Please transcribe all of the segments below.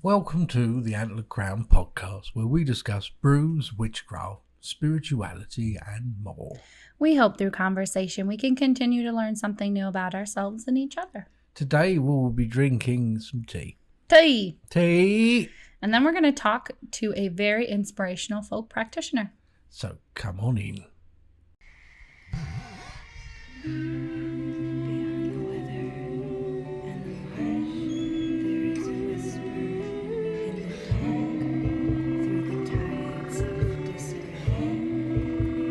Welcome to the Antlered Crown podcast, where we discuss brews, witchcraft, spirituality, and more. We hope through conversation we can continue to learn something new about ourselves and each other. Today we'll be drinking some tea. Tea! Tea! And then we're going to talk to a very inspirational folk practitioner. So come on in. Beyond the weather and the marsh, there is a whisper in the dark through the tides of disarray,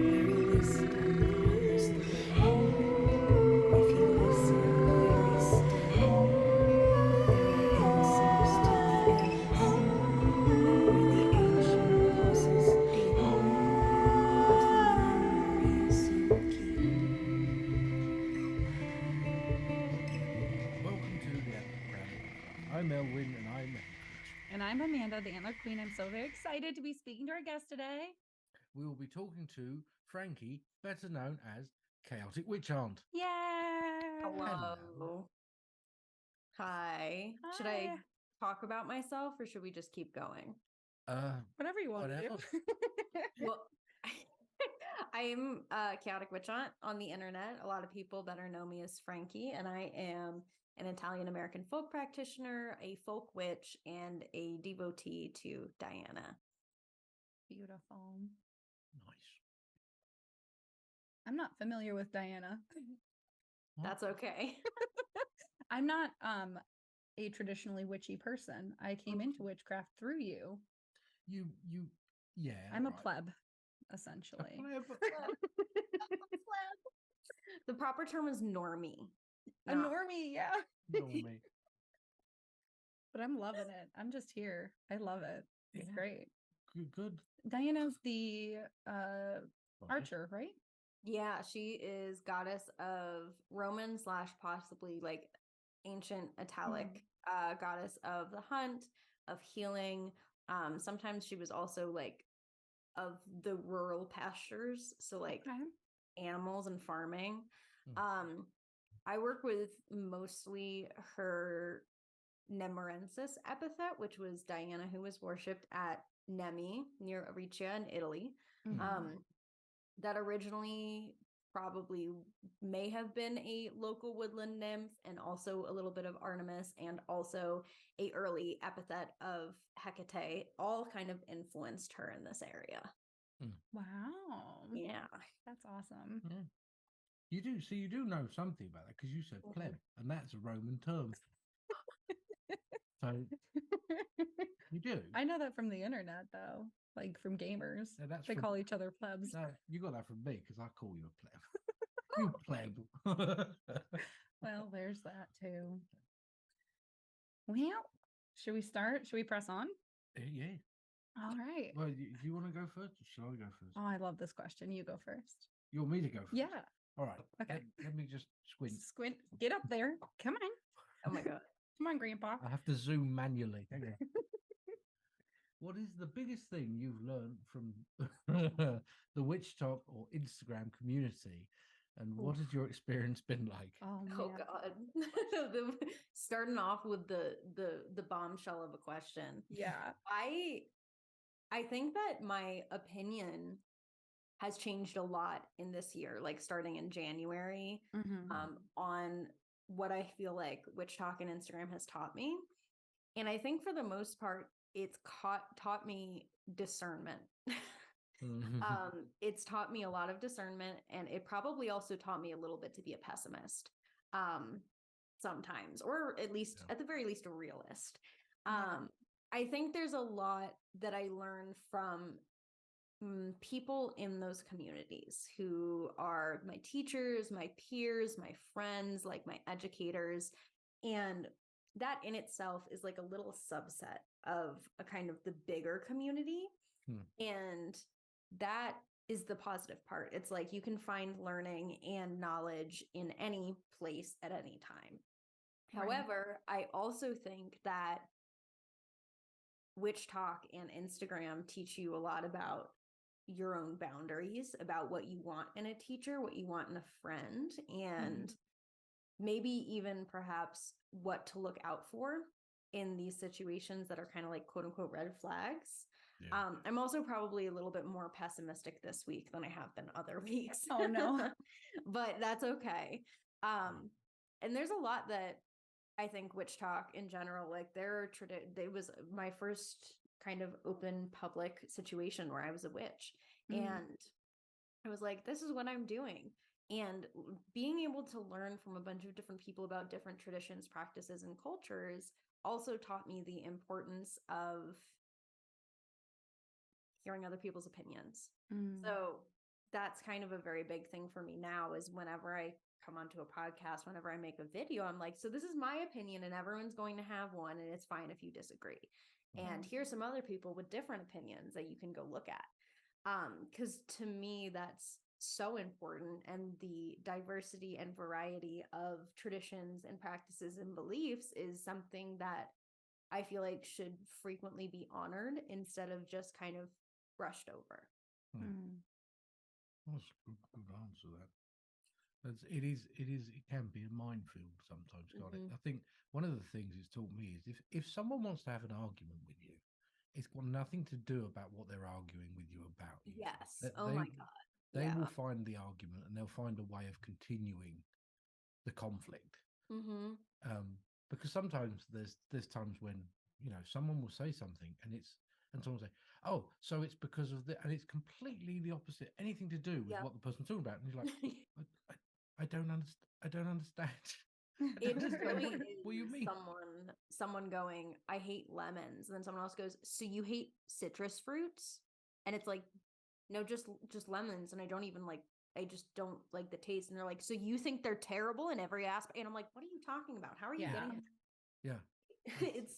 where wisdom knows the way. If you listen very still, there are answers to the ends, where the ancient pulses deep of the memories you keep. Welcome to the Antlered Crown podcast. I'm Elwyn and I'm And I'm Amanda, the Antler Queen. I'm so very excited to be speaking to our guest today. We will be talking to Frankie, better known as ChaoticWitchAunt. Yay! Hello. Hi. Should I Hi. talk about myself or should we just keep going? Whatever you want Whatever. to do. Well, I'm Chaotic Witch Aunt on the internet. A lot of people better know me as Frankie, and I am an Italian American folk practitioner, a folk witch, and a devotee to Diana. Beautiful. Nice. I'm not familiar with Diana. What? That's okay. I'm not a traditionally witchy person. I came into witchcraft through you. Yeah. I'm a right. pleb, A essentially. pleb. The proper term is normie. A not- normie, yeah. Normie. But I'm loving it. I'm just here. I love it. It's Yeah. great. Good. Diana's the Right. archer, right? Yeah, she is goddess of Roman / possibly like ancient Italic goddess of the hunt, of healing. Sometimes she was also like of the rural pastures, so like Okay. animals and farming. Mm. I work with mostly her Nemorensis epithet, which was Diana who was worshipped at Nemi near Aricia in Italy. Mhm. That originally probably may have been a local woodland nymph and also a little bit of Artemis and also a early epithet of Hecate, all kind of influenced her in this area. Wow. Yeah. That's awesome. Yeah. You do know something about that because you said pleb, and that's a Roman term. So you do. I know that from the internet, though, like from gamers. Yeah, that's They from- call each other plebs. No, you got that from me because I call you a pleb. You pleb. Well, there's that too. Well, should we start? Should we press on? Yeah. All right. Well, do you want to go first, or should I go first? Oh, I love this question. You go first. You want me to go first? Yeah. All right. Okay. Let me just squint. Squint. Get up there. Come on. Oh my God. Come on, Grandpa. I have to zoom manually. Hang on. What is the biggest thing you've learned from the Witch Talk or Instagram community, and what has your experience been like? Oh, Oh man. God. Starting off with the bombshell of a question. Yeah. I think that my opinion has changed a lot in this year, like starting in January, Mhm. on what I feel like Witch Talk and Instagram has taught me. And I think for the most part, it's taught me discernment. It's taught me a lot of discernment, and it probably also taught me a little bit to be a pessimist sometimes, or at least, Yeah. at the very least, a realist. Yeah. I think there's a lot that I learned from people in those communities who are my teachers, my peers, my friends, like my educators. And that in itself is like a little subset of a kind of the bigger community. And that is the positive part. It's like you can find learning and knowledge in any place at any time. Right. However, I also think that Witch Talk and Instagram teach you a lot about your own boundaries, about what you want in a teacher, what you want in a friend, and maybe even perhaps what to look out for. in these situations that are kind of like quote unquote red flags. Yeah. I'm also probably a little bit more pessimistic this week than I have been other weeks. Oh, no. But that's okay. And there's a lot that I think witch talk in general, like it was my first kind of open public situation where I was a witch. And I was like, this is what I'm doing. And being able to learn from a bunch of different people about different traditions, practices, and cultures also taught me the importance of hearing other people's opinions. So that's kind of a very big thing for me now, is whenever I come onto a podcast, whenever I make a video, I'm like, so this is my opinion and everyone's going to have one, and it's fine if you disagree. And here's some other people with different opinions that you can go look at. Because to me, that's so important. And the diversity and variety of traditions and practices and beliefs is something that I feel like should frequently be honored instead of just kind of brushed over. That's a good answer. It can be a minefield sometimes, can't it? I think one of the things it's taught me is if someone wants to have an argument with you, it's got nothing to do about what they're arguing with you about. Yes. My God. They will find the argument and they'll find a way of continuing the conflict. Because sometimes there's times when, someone will say something and someone will say, oh, so it's because of and it's completely the opposite, anything to do with what the person's talking about. And you're like, I don't understand. I don't understand. It just really what do you mean? Someone going, I hate lemons, and then someone else goes, so you hate citrus fruits? And it's like, no, just lemons, and I just don't like the taste. And they're like, so you think they're terrible in every aspect? And I'm like, what are you talking about? How are you getting it? Yeah. It's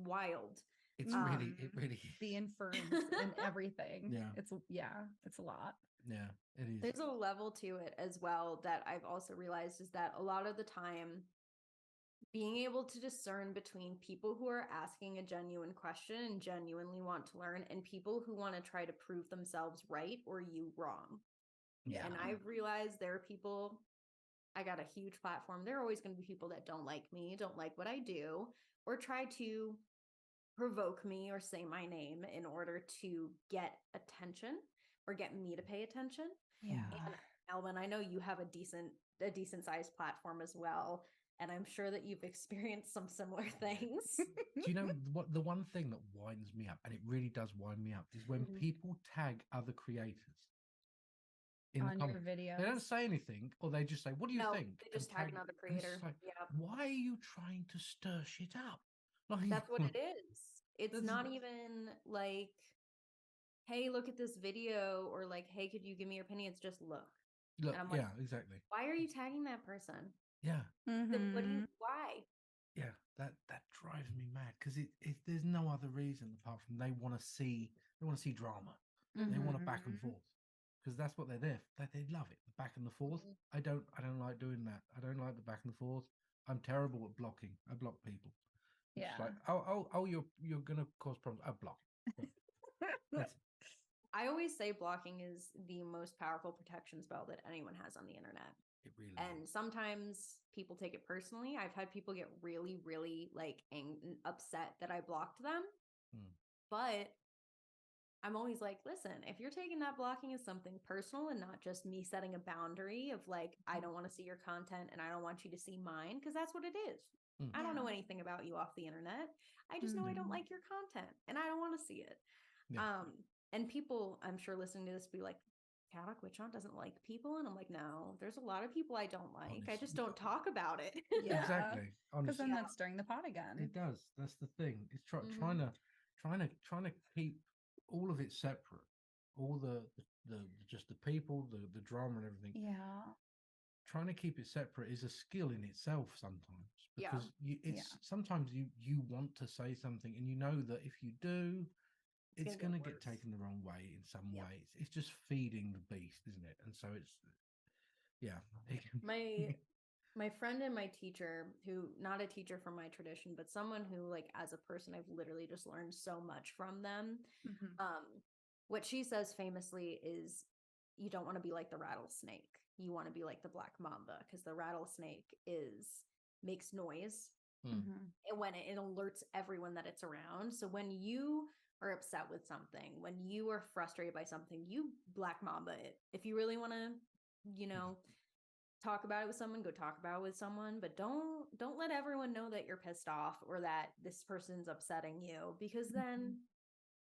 wild. It's really the inference and everything. Yeah. It's a lot. Yeah, it is. There's a level to it as well that I've also realized, is that a lot of the time, being able to discern between people who are asking a genuine question and genuinely want to learn, and people who want to try to prove themselves right or you wrong. Yeah. And I've realized there are people, I got a huge platform. There are always going to be people that don't like me, don't like what I do, or try to provoke me or say my name in order to get attention or get me to pay attention. Yeah. And Alvin, I know you have a decent sized platform as well, and I'm sure that you've experienced some similar things. Do you know what the one thing that winds me up, and it really does wind me up, is when people tag other creators in on your videos. They don't say anything, or they just say, what do you think? They just tag another creator. Like, why are you trying to stir shit up? Like, that's what it is. It's not even like, hey, look at this video, or like, hey, could you give me your opinion? It's just look. Look, I'm like, yeah, exactly. Why are you tagging that person? Yeah. Why? Yeah, that drives me mad, because there's no other reason apart from they want to see drama. They want to back and forth, because that's what they're there. They love it, the back and the forth. I don't like doing that. I don't like the back and the forth. I'm terrible at blocking. I block people. Yeah. It's like, oh, you're gonna cause problems. I block. I always say blocking is the most powerful protection spell that anyone has on the internet. It really and is. Sometimes people take it personally. I've had people get really, really like upset that I blocked them. But I'm always like, listen, if you're taking that blocking as something personal and not just me setting a boundary of like, I don't want to see your content and I don't want you to see mine, because that's what it is. I don't know anything about you off the internet. I just know I don't like your content and I don't want to see it. Yeah. And people, I'm sure listening to this be like, ChaoticWitchAunt doesn't like people. And I'm like, no, there's a lot of people I don't like. Honestly. I just don't talk about it. Yeah. Exactly. Because then that's stirring the pot again. It does. That's the thing. It's trying to keep all of it separate. All the just the people, the drama and everything. Yeah. Trying to keep it separate is a skill in itself sometimes, because sometimes you want to say something and you know that if you do, it's going to get taken the wrong way in some ways. It's just feeding the beast, isn't it? And so it's my friend and my teacher, who not a teacher from my tradition, but someone who like as a person I've literally just learned so much from them. What she says famously is, you don't want to be like the rattlesnake. You want to be like the black mamba, because the rattlesnake makes noise and when it alerts everyone that it's around. So when you are upset with something, when you are frustrated by something, you Black Mamba it. If you really want to, talk about it with someone, go talk about it with someone, but don't let everyone know that you're pissed off or that this person's upsetting you, because then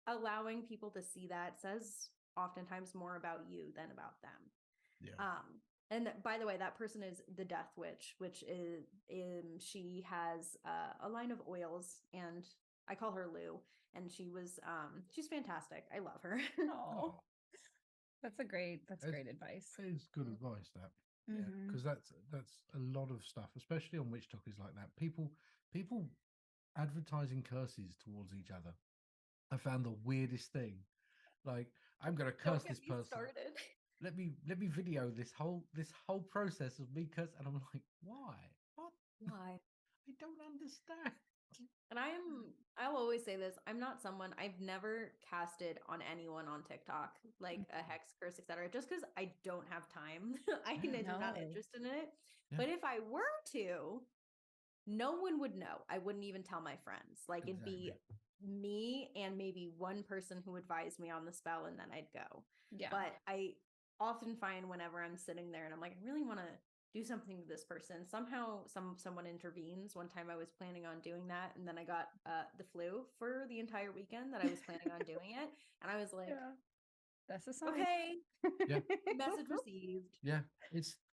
allowing people to see that says oftentimes more about you than about them. Yeah. And by the way, that person is the Death Witch, which is she has a line of oils, and I call her Lou, and she's fantastic. I love her. Oh, that's great advice. It's good advice, that. Yeah, because that's a lot of stuff, especially on Witch Talk, is like that. People advertising curses towards each other. I found the weirdest thing. Like, I'm gonna curse this person. Started. Let me video this whole process of me curse, and I'm like, why? What? Why? I don't understand. And I'll always say this, I'm not someone, I've never casted on anyone on TikTok, like a hex curse, etc., just because I don't have time. I'm not interested in it. Yeah. But if I were to, no one would know. I wouldn't even tell my friends. Like, it'd be me and maybe one person who advised me on the spell, and then I'd go. Yeah. But I often find whenever I'm sitting there and I'm like, I really want to do something to this person, somehow someone intervenes. One time I was planning on doing that, and then I got the flu for the entire weekend that I was planning on doing it, and I was like, that's a sign. Okay. Yeah. Message received. Yeah,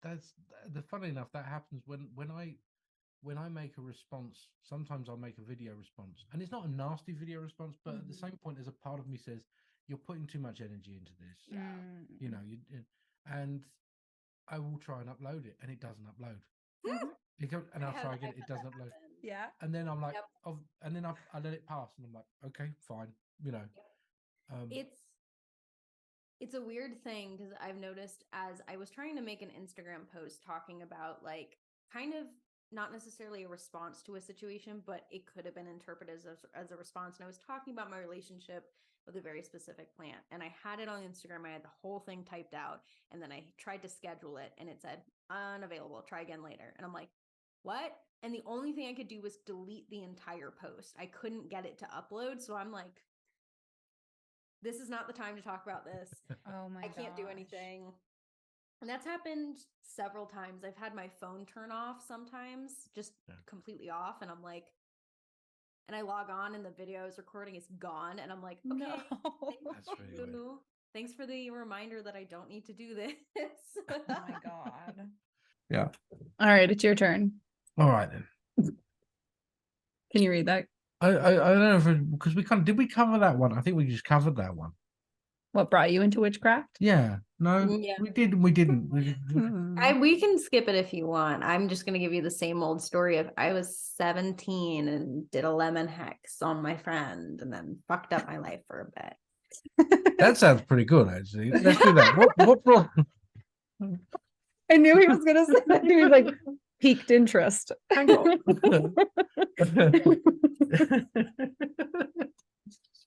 that's the funny enough, that happens when I make a response. Sometimes I'll make a video response, and it's not a nasty video response, but at the same point, there's a part of me says, you're putting too much energy into this. And I will try and upload it, and it doesn't upload. And I'll try again, it doesn't upload. Yeah. And then I'm like, and then I let it pass, and I'm like, okay, fine. It's a weird thing, because I've noticed, as I was trying to make an Instagram post talking about, like, kind of not necessarily a response to a situation, but it could have been interpreted as a response. And I was talking about my relationship with a very specific plant, and I had it on Instagram. I had the whole thing typed out, and then I tried to schedule it, and it said unavailable, try again later. And I'm like, what? And the only thing I could do was delete the entire post. I couldn't get it to upload. So I'm like, this is not the time to talk about this. Oh my god. I can't do anything. And that's happened several times. I've had my phone turn off sometimes, just completely off. And I'm like, and I log on and the video I was recording is gone. And I'm like, okay, thanks for the reminder that I don't need to do this. Oh my god. Yeah. All right, it's your turn. All right then. Can you read that? I don't know if because did we cover that one? I think we just covered that one. What brought you into witchcraft? Yeah. No, we didn't. We we can skip it if you want. I'm just going to give you the same old story of I was 17 and did a lemon hex on my friend and then fucked up my life for a bit. That sounds pretty good, actually. Let's do that. What brought? I knew he was going to say that. He was like, piqued interest.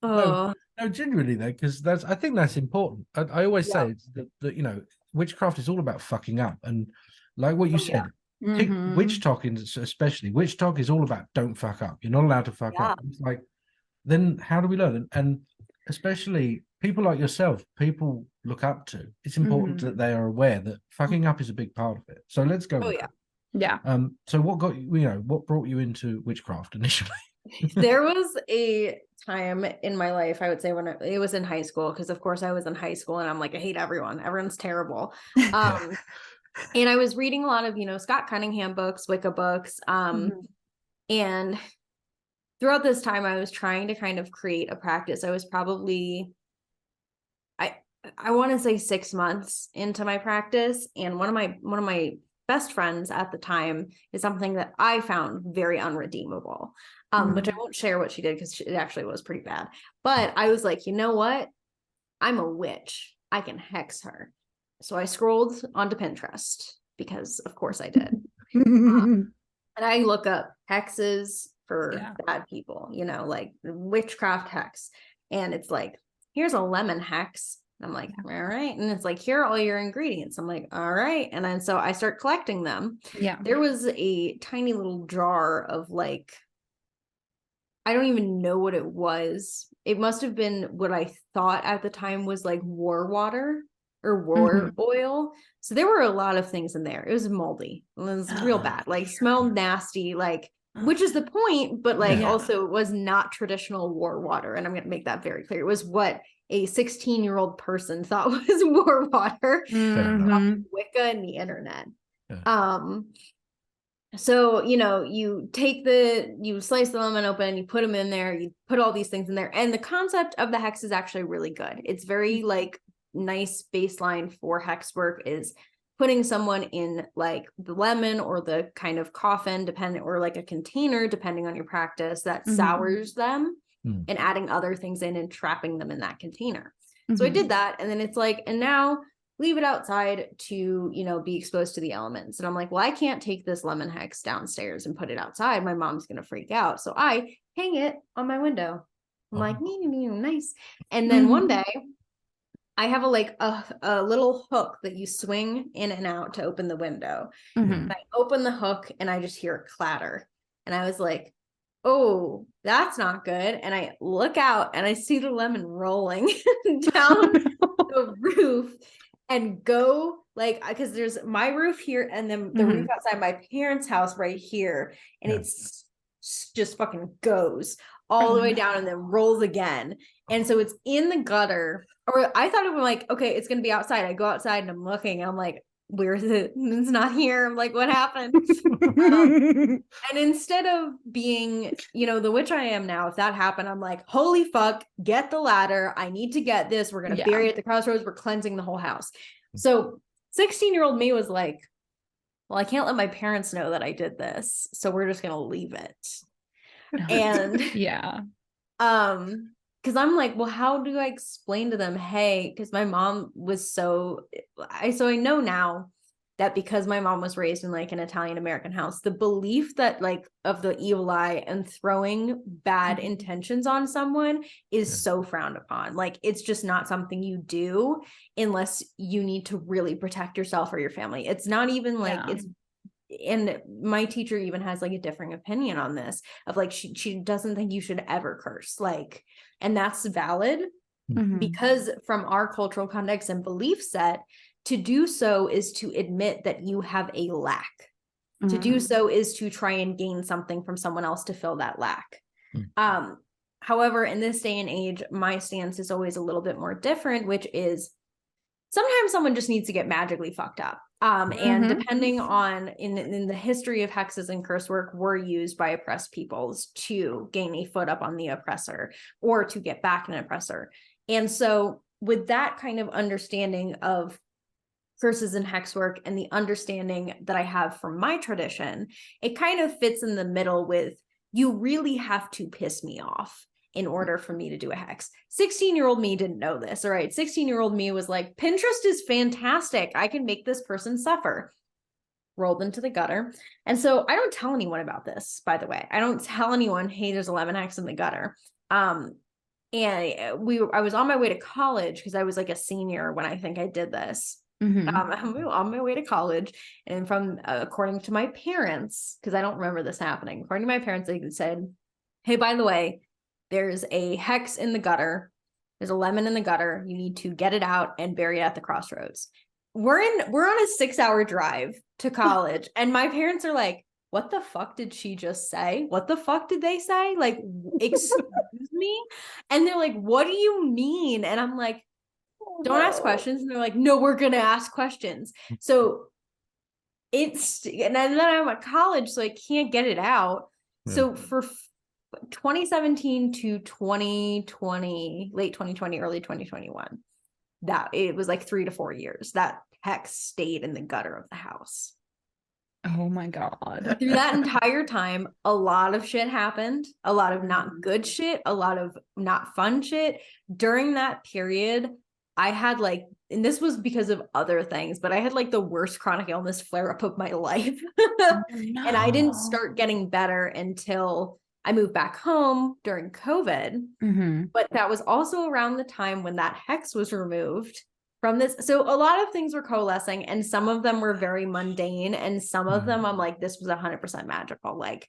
No, genuinely though, because I think that's important. I always say that witchcraft is all about fucking up, and like what you said, witch talk, especially witch talk, is all about don't fuck up. You're not allowed to fuck up. It's like, then how do we learn? And especially people like yourself, people look up to. It's important that they are aware that fucking up is a big part of it. So let's go. Yeah. So what got what brought you into witchcraft initially? There was a time in my life, I would say, when it was in high school, because of course I was in high school and I'm like, I hate everyone. Everyone's terrible. And I was reading a lot of, Scott Cunningham books, Wicca books. And throughout this time, I was trying to kind of create a practice. I was probably, I want to say 6 months into my practice. And one of my best friends at the time is something that I found very unredeemable, which I won't share what she did because it actually was pretty bad. But I was like, you know what? I'm a witch. I can hex her. So I scrolled onto Pinterest because, of course, I did. And I look up hexes for bad people, like witchcraft hex. And it's like, here's a lemon hex. And I'm like, all right. And it's like, here are all your ingredients. I'm like, all right. And then so I start collecting them. Yeah. There was a tiny little jar of like, I don't even know what it was. It must have been what I thought at the time was like war water or war oil. So there were a lot of things in there. It was moldy. It was real bad. Like smelled nasty, like, which is the point, but like Yeah. also it was not traditional war water. And I'm going to make that very clear. It was what a 16-year-old person thought was war water. Mhm. Wicca and the internet. Yeah. So, you you slice the lemon open, you put them in there, you put all these things in there. And the concept of the hex is actually really good. It's very like nice baseline for hex work is putting someone in like the lemon or the kind of coffin, or like a container, depending on your practice, that sours them and adding other things in and trapping them in that container. So I did that. And then it's like, and now leave it outside to, be exposed to the elements. And I'm like, well, I can't take this lemon hex downstairs and put it outside. My mom's going to freak out. So I hang it on my window. I'm like, nice. And then one day I have a little hook that you swing in and out to open the window. And I open the hook and I just hear a clatter. And I was like, oh, that's not good. And I look out and I see the lemon rolling down the roof and go like, because there's my roof here and then the roof outside my parents' house right here. And it's just fucking goes all the way down and then rolls again. And so it's in the gutter, or I thought it was like, okay, it's going to be outside. I go outside and I'm looking and I'm like, where is it? It's not here. I'm like, what happened? And instead of being, the witch I am now, if that happened, I'm like, holy fuck, get the ladder. I need to get this. We're going to bury it at the crossroads. We're cleansing the whole house. So 16-year-old me was like, well, I can't let my parents know that I did this. So we're just going to leave it. And because I'm like, well, how do I explain to them, hey, because my mom was I know now that because my mom was raised in like an Italian American house, the belief that like of the evil eye and throwing bad intentions on someone is so frowned upon. Like it's just not something you do unless you need to really protect yourself or your family. It's not even like and my teacher even has like a differing opinion on this of like she doesn't think you should ever curse, like, and that's valid because from our cultural context and belief set, to do so is to admit that you have a lack. To do so is to try and gain something from someone else to fill that lack. However, in this day and age, my stance is always a little bit more different, which is sometimes someone just needs to get magically fucked up. And depending on in the history of hexes and curse work were used by oppressed peoples to gain a foot up on the oppressor or to get back an oppressor. And so with that kind of understanding of curses and hex work and the understanding that I have from my tradition, it kind of fits in the middle with, you really have to piss me off in order for me to do a hex. 16-year-old me didn't know this. All right. 16-year-old me was like, Pinterest is fantastic. I can make this person suffer. Rolled into the gutter. And so I don't tell anyone about this, by the way. I don't tell anyone, hey, there's a lemon hex in the gutter. And I was on my way to college because I was like a senior when I think I did this. I'm on my way to college, and from according to my parents, because I don't remember this happening, according to my parents, they said, hey, by the way, there's a hex in the gutter. There's a lemon in the gutter. You need to get it out and bury it at the crossroads. We're on a 6-hour drive to college. And my parents are like, what the fuck did she just say? What the fuck did they say? Like, excuse me? And they're like, what do you mean? And I'm like, don't ask questions. And they're like, no, we're going to ask questions. So and then I'm at college, so I can't get it out. Yeah. So for 2017 to 2020, late 2020, early 2021, that it was like 3 to 4 years that hex stayed in the gutter of the house. Oh my God. Through that entire time, a lot of shit happened, a lot of not good shit, a lot of not fun shit. During that period, I had like, and this was because of other things, but I had like the worst chronic illness flare up of my life. And I didn't start getting better until I moved back home during COVID, Mm-hmm. but that was also around the time when that hex was removed from this. So a lot of things were coalescing, and some of them were very mundane, and some of them I'm like, this was 100% magical. Like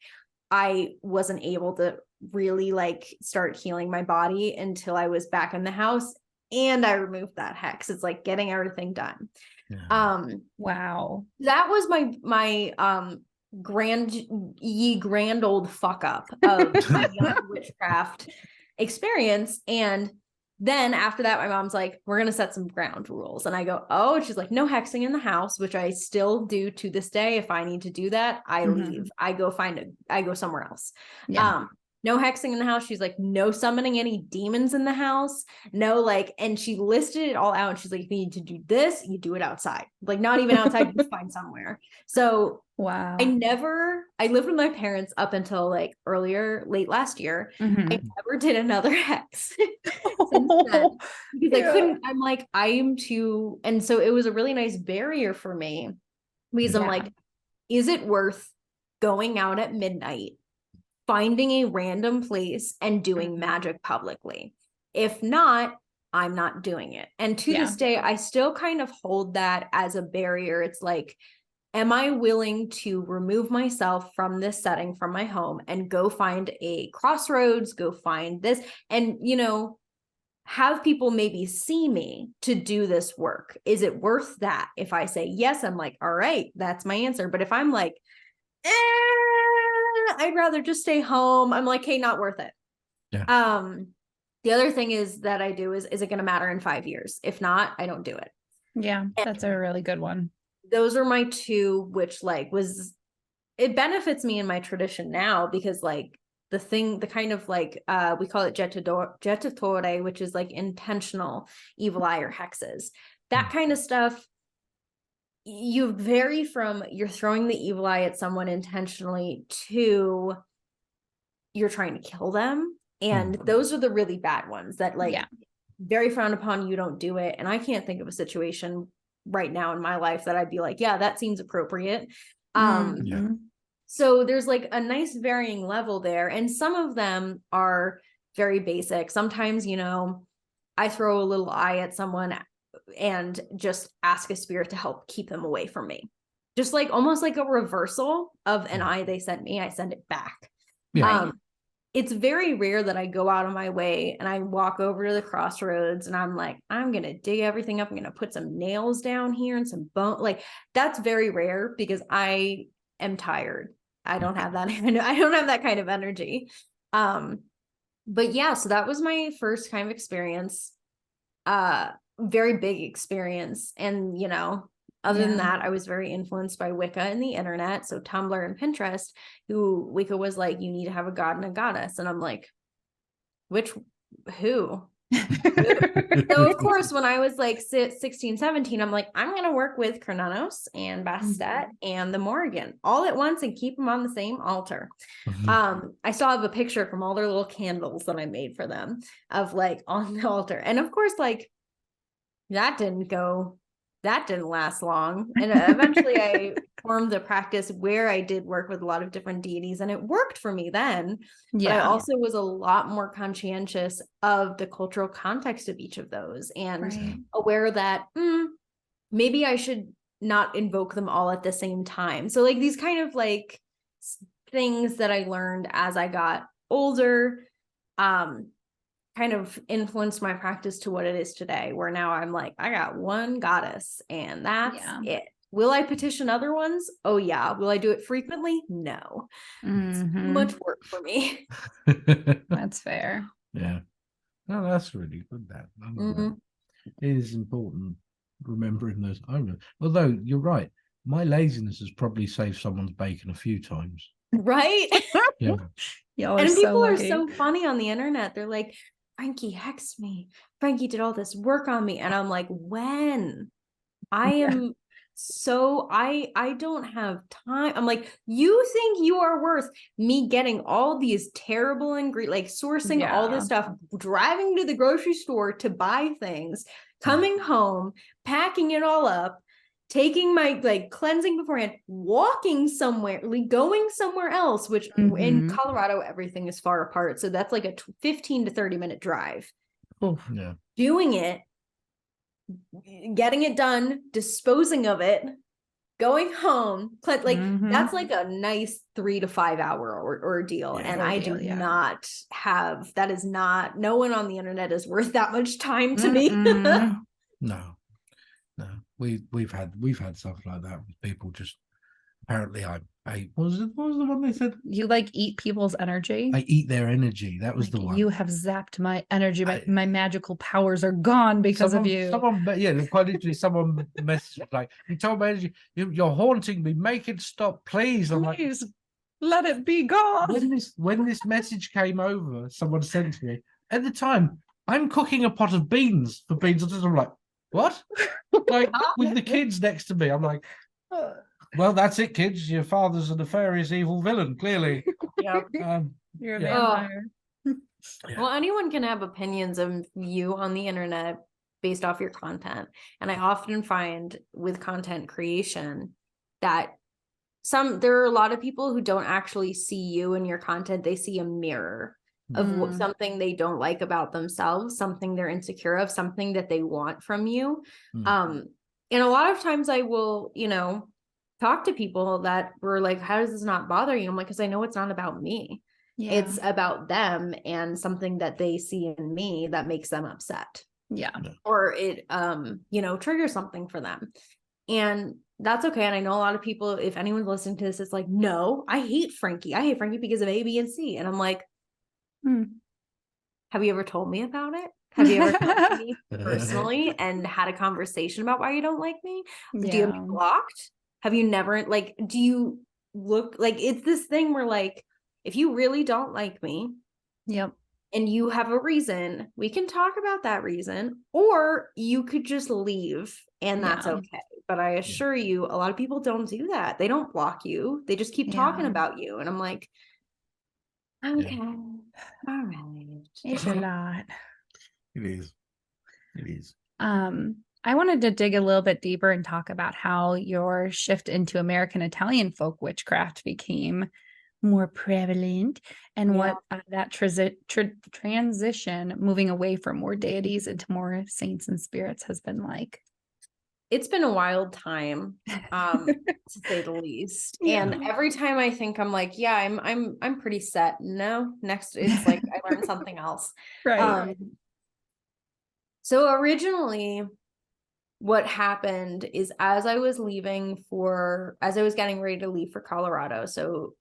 I wasn't able to really like start healing my body until I was back in the house and I removed that hex. It's like getting everything done. Yeah. Wow. That was my grand old fuck up of my young witchcraft experience. And then after that, my mom's like, we're gonna set some ground rules. And I go, oh, she's like, no hexing in the house, which I still do to this day. If I need to do that, I Mhm. leave. I go somewhere else. Yeah. No hexing in the house. She's like, no summoning any demons in the house. No, like, and she listed it all out. And she's like, if you need to do this, you do it outside. Like, not even outside, you find somewhere. So Wow. I lived with my parents up until like late last year. Mhm. I never did another hex since then because I couldn't, I'm like, I am too, and so it was a really nice barrier for me because I'm Yeah. like, is it worth going out at midnight, finding a random place and doing Mhm. magic publicly? If not, I'm not doing it. And to this day, I still kind of hold that as a barrier. It's like, am I willing to remove myself from this setting, from my home, and go find a crossroads, go find this, and, you know, have people maybe see me to do this work? Is it worth that? If I say yes, I'm like, all right, that's my answer. But if I'm like, I'd rather just stay home, I'm like, hey, not worth it. Yeah. The other thing is that I do is it going to matter in 5 years? If not, I don't do it. Yeah. That's a really good one. Those are my two, which like it benefits me in my tradition now because like the kind of like we call it jettatore, which is like intentional evil eye or hexes. That kind of stuff, you vary from you're throwing the evil eye at someone intentionally to you're trying to kill them. And those are the really bad ones that like very frowned upon. You don't do it. And I can't think of a situation right now in my life that I'd be like, yeah, that seems appropriate. Mhm. So there's like a nice varying level there. And some of them are very basic. Sometimes, you know, I throw a little eye at someone and just ask a spirit to help keep them away from me. Just like almost like a reversal of an eye they sent me, I send it back. Yeah. It's very rare that I go out of my way and I walk over to the crossroads and I'm like, I'm going to dig everything up. I'm going to put some nails down here and some bone. Like that's very rare because I am tired. I don't have that. I don't have that kind of energy. But yeah, so that was my first kind of experience. Very big experience. And, you know, other than that, I was very influenced by Wicca and the internet. So Tumblr and Pinterest, who Wicca was like, you need to have a god and a goddess. And I'm like, who? So of course, when I was like 16, 17, I'm like, I'm going to work with Cronanos and Bastet and the Morrigan all at once and keep them on the same altar. I still have a picture from all their little candles that I made for them of like on the altar. And of course, like that didn't last long. And eventually I formed a practice where I did work with a lot of different deities and it worked for me then. But I also was a lot more conscientious of the cultural context of each of those and aware that maybe I should not invoke them all at the same time. So like these kind of like things that I learned as I got older, kind of influenced my practice to what it is today, where now I'm like, I got one goddess and that's it. Will I petition other ones? Oh yeah. Will I do it frequently? No. It's too much work for me. That's fair. Yeah. No, that's really good. It is important remembering those. Although you're right, my laziness has probably saved someone's bacon a few times. Right? Yeah. Y'all And are people so are lucky. so funny on the internet. They're like, Frankie hexed me. Frankie did all this work on me. And I'm like, when? I am so I don't have time. I'm like, you think you are worth me getting all these terrible ingredients, like sourcing all this stuff, driving to the grocery store to buy things, coming home, packing it all up, taking my like cleansing beforehand, walking somewhere, like going somewhere else, which in Mhm. Colorado, everything is far apart. So that's like a 15 to 30 minute drive. Yeah. Doing it, getting it done, disposing of it, going home, like Mhm. that's like a nice 3 to 5 hour ordeal. Yeah. And I do Ordeal, yeah. not have, that is not, no one on the internet is worth that much time to me. Mm-mm. No, no. We've had stuff like that with people just apparently what was the one they said? You like eat people's energy. I eat their energy. That was Like, the one. you have zapped my energy. I- My magical powers are gone because of you. Quite literally, someone messaged like, "You told me energy, you're haunting me. Make it stop, please." I'm like, Please let it be gone. when this message came over, someone sent to me. At the time, I'm cooking a pot of beans for beans. I'm like, what? Like with the kids next to me, I'm like, well, that's it, kids. Your father's a nefarious evil villain, clearly. Yep. You're a yeah. vampire. Well, anyone can have opinions of you on the internet based off your content. And I often find with content creation that there are a lot of people who don't actually see you and your content. They see a mirror of Mm. something they don't like about themselves, something they're insecure of, something that they want from you. Mm. And a lot of times I will, talk to people that were like, how does this not bother you? I'm like, because I know it's not about me. Yeah. It's about them and something that they see in me that makes them upset, Yeah. or it triggers something for them. And that's okay. And I know a lot of people, if anyone's listening to this, it's like, no, I hate Frankie. I hate Frankie because of A, B, and C. And I'm like, have you ever told me about it? Have you ever talked to me personally and had a conversation about why you don't like me? Do you have me blocked? Have you never, like, do you look like it's this thing where, like, if you really don't like me, Yep. and you have a reason, we can talk about that reason, or you could just leave and that's Yeah. okay. But I assure you, a lot of people don't do that. They don't block you. They just keep talking Yeah. about you. And I'm like, okay, all right. It's a lot. It is. It is. I wanted to dig a little bit deeper and talk about how your shift into American Italian folk witchcraft became more prevalent, and what that transition, moving away from more deities into more saints and spirits, has been like. It's been a wild time, to say the least. And every time I think I'm like, yeah, I'm pretty set. No, next it's like I learned something else. Right. So originally, what happened is as I was getting ready to leave for Colorado, so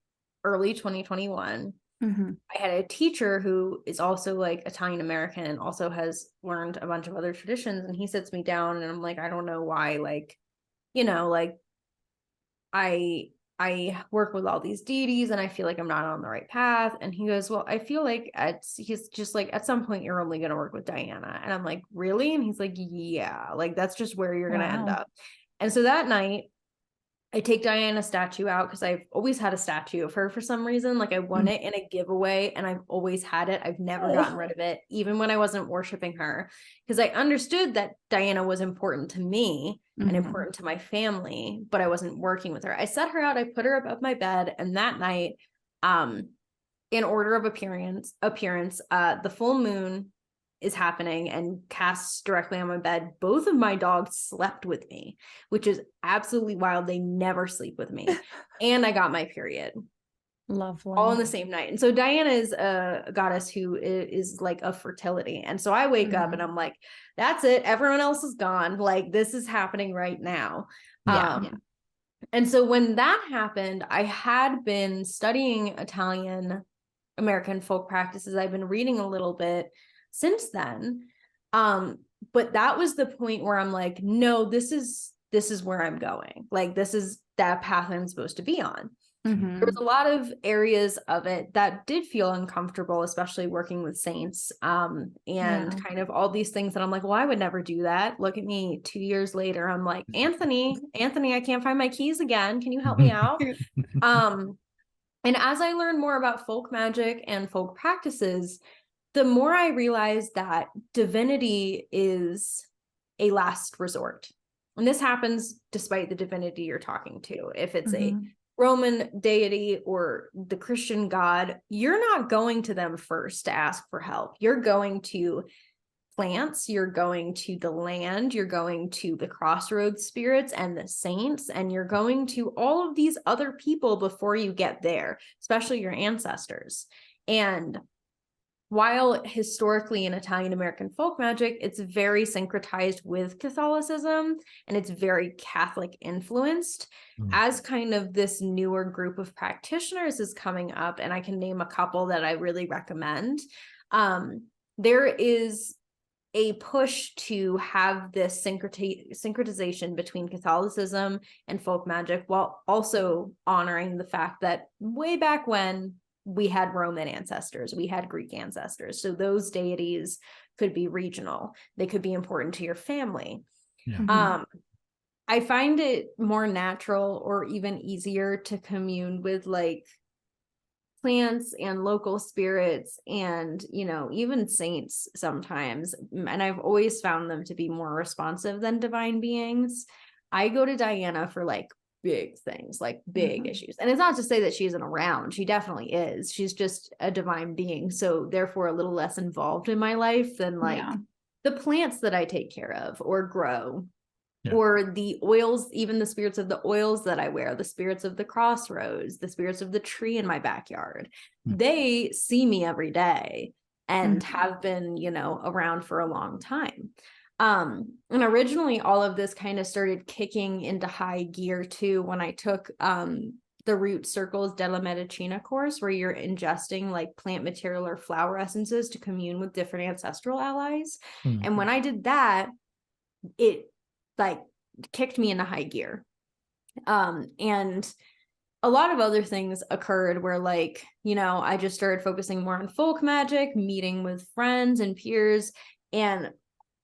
early 2021, I had a teacher who is also like Italian American and also has learned a bunch of other traditions. And he sits me down and I'm like, I don't know why, like, like I work with all these deities and I feel like I'm not on the right path. And he goes, well, I feel like he's just like, at some point you're only going to work with Diana. And I'm like, really? And he's like, yeah, like that's just where you're going to end up. And so that night I take Diana's statue out because I've always had a statue of her for some reason. Like I won it in a giveaway and I've always had it. I've never gotten rid of it, even when I wasn't worshiping her, because I understood that Diana was important to me and important to my family, but I wasn't working with her. I set her out, I put her above my bed, and that night, in order of appearance, the full moon is happening and casts directly on my bed. Both of my dogs slept with me, which is absolutely wild. They never sleep with me. And I got my period. Lovely. All in the same night. And so Diana is a goddess who is like of fertility. And so I wake up and I'm like, that's it. Everyone else is gone. Like this is happening right now. And so when that happened, I had been studying Italian American folk practices. I've been reading a little bit since then. But that was the point where I'm like, no, this is where I'm going. Like, this is that path I'm supposed to be on. There was a lot of areas of it that did feel uncomfortable, especially working with saints, and kind of all these things that I'm like, well, I would never do that. Look at me 2 years later. I'm like, Anthony, I can't find my keys again. Can you help me out? And as I learned more about folk magic and folk practices, the more I realized that divinity is a last resort. and this happens despite the divinity you're talking to. If it's a Mhm. Roman deity or the Christian God, you're not going to them first to ask for help. You're going to plants, you're going to the land, you're going to the crossroads spirits and the saints, and you're going to all of these other people before you get there, especially your ancestors. And while historically in Italian American folk magic, it's very syncretized with Catholicism and it's very Catholic influenced, as kind of this newer group of practitioners is coming up, and I can name a couple that I really recommend. There is a push to have this syncretization between Catholicism and folk magic, while also honoring the fact that way back when we had Roman ancestors, we had Greek ancestors. So those deities could be regional. They could be important to your family. Mhm. I find it more natural or even easier to commune with like plants and local spirits and, you know, even saints sometimes. And I've always found them to be more responsive than divine beings. I go to Diana for like big things, like big Mhm. issues. And it's not to say that she isn't around. She definitely is. She's just a divine being. So therefore a little less involved in my life than like Yeah. the plants that I take care of or grow. Yeah. Or the oils, even the spirits of the oils that I wear, the spirits of the crossroads, the spirits of the tree in my backyard. They see me every day and Mhm. have been, you know, around for a long time. And originally all of this kind of started kicking into high gear too when I took the Root Circles della Medicina course, where you're ingesting like plant material or flower essences to commune with different ancestral allies. And when I did that, it like kicked me into high gear. And a lot of other things occurred where, like, you know, I just started focusing more on folk magic, meeting with friends and peers. And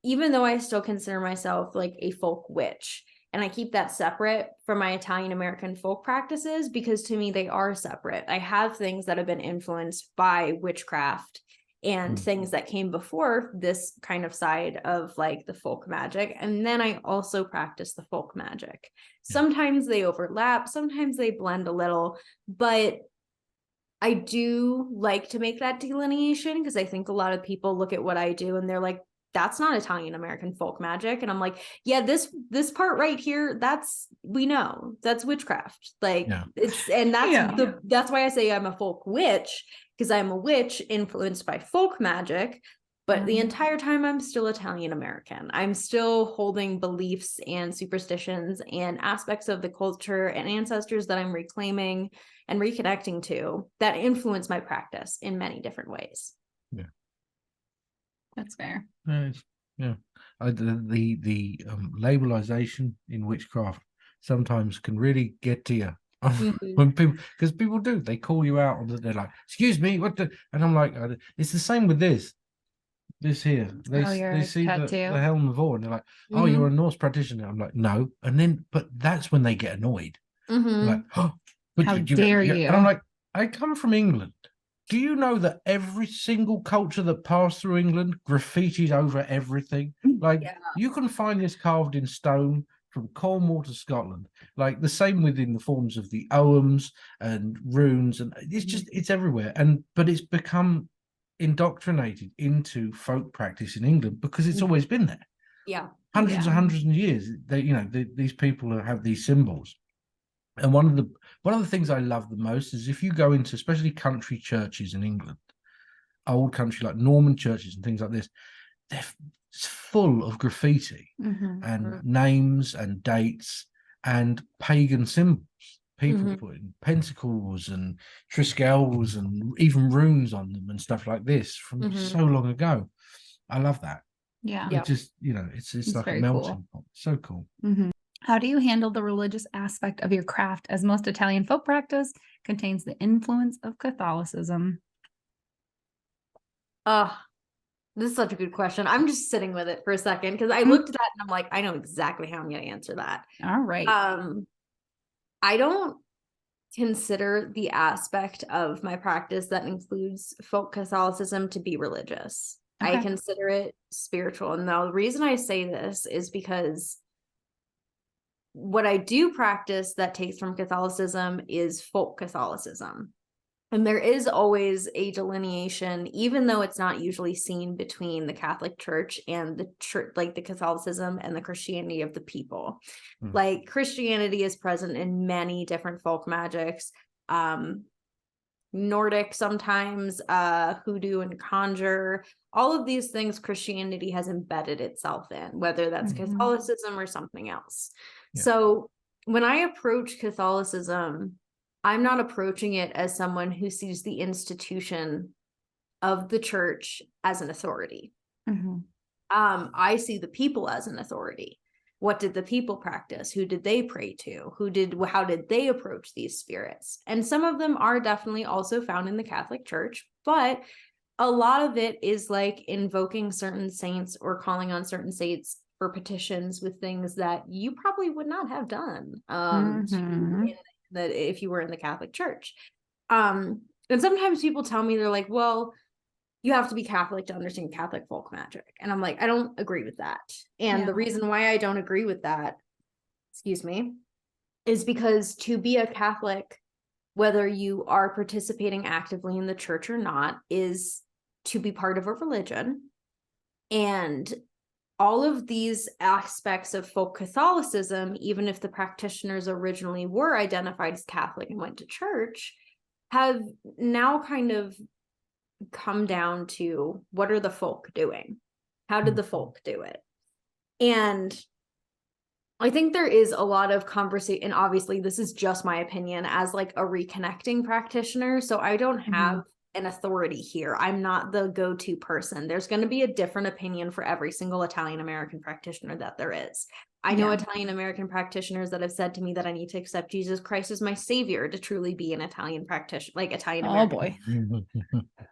even though I still consider myself like a folk witch, and I keep that separate from my Italian American folk practices, because to me they are separate. I have things that have been influenced by witchcraft and things that came before this kind of side of like the folk magic. And then I also practice the folk magic. Sometimes they overlap, sometimes they blend a little, but I do like to make that delineation because I think a lot of people look at what I do and they're like, that's not Italian American folk magic. And I'm like, yeah, this part right here, we know that's witchcraft. Like that's why I say I'm a folk witch, because I'm a witch influenced by folk magic. But the entire time I'm still Italian American. I'm still holding beliefs and superstitions and aspects of the culture and ancestors that I'm reclaiming and reconnecting to that influence my practice in many different ways. Yeah. That's fair. Yeah. The labelization in witchcraft sometimes can really get to you. When because people do, they call you out on that. They're like, "Excuse me, what the?" And I'm like, "It's the same with this here." They see the helm of Or, and they're like, "Oh, you're a Norse practitioner." I'm like, "No," but that's when they get annoyed. Like, "Oh, but how dare you?" And I'm like, "I come from England. Do you know that every single culture that passed through England graffitied over everything? Like, you can find this carved in stone from Cornwall to Scotland. Like the same within the forms of the oghams and runes, and it's everywhere. But it's become indoctrinated into folk practice in England because it's always been there. Yeah, hundreds and hundreds of years. These people have these symbols. And one of the things I love the most is if you go into especially country churches in England, old country like Norman churches and things like this, they're full of graffiti and names and dates and pagan symbols. People putting pentacles and triskells and even runes on them and stuff like this from so long ago. I love that. Yeah. It just, it's like a melting pot. So cool. How do you handle the religious aspect of your craft, as most Italian folk practice contains the influence of Catholicism? This is such a good question. I'm just sitting with it for a second because I looked at that and I'm like, I know exactly how I'm going to answer that. All right. I don't consider the aspect of my practice that includes folk Catholicism to be religious. I consider it spiritual. And the reason I say this is because what I do practice that takes from Catholicism is folk Catholicism. And there is always a delineation, even though it's not usually seen, between the Catholic Church and the church, like the Catholicism and the Christianity of the people. Like Christianity is present in many different folk magics, Nordic sometimes, hoodoo and conjure. All of these things Christianity has embedded itself in, whether that's Catholicism or something else. Yeah. So when I approach Catholicism, I'm not approaching it as someone who sees the institution of the church as an authority. I see the people as an authority. What did the people practice? Who did they pray to? How did they approach these spirits? And some of them are definitely also found in the Catholic Church, but a lot of it is like invoking certain saints or calling on certain saints for petitions with things that you probably would not have done that if you were in the Catholic Church. And sometimes people tell me, they're like, well, you have to be Catholic to understand Catholic folk magic. And I'm like, I don't agree with that. And the reason why I don't agree with that, is because to be a Catholic, whether you are participating actively in the church or not, is to be part of a religion. And all of these aspects of folk Catholicism, even if the practitioners originally were identified as Catholic and went to church, have now kind of come down to, what are the folk doing? How did the folk do it? And I think there is a lot of conversation, and obviously this is just my opinion as like a reconnecting practitioner, so I don't have an authority here. I'm not the go-to person. There's going to be a different opinion for every single Italian American practitioner that there is. I know Italian American practitioners that have said to me that I need to accept Jesus Christ as my savior to truly be an Italian practitioner, like Italian American. Oh boy.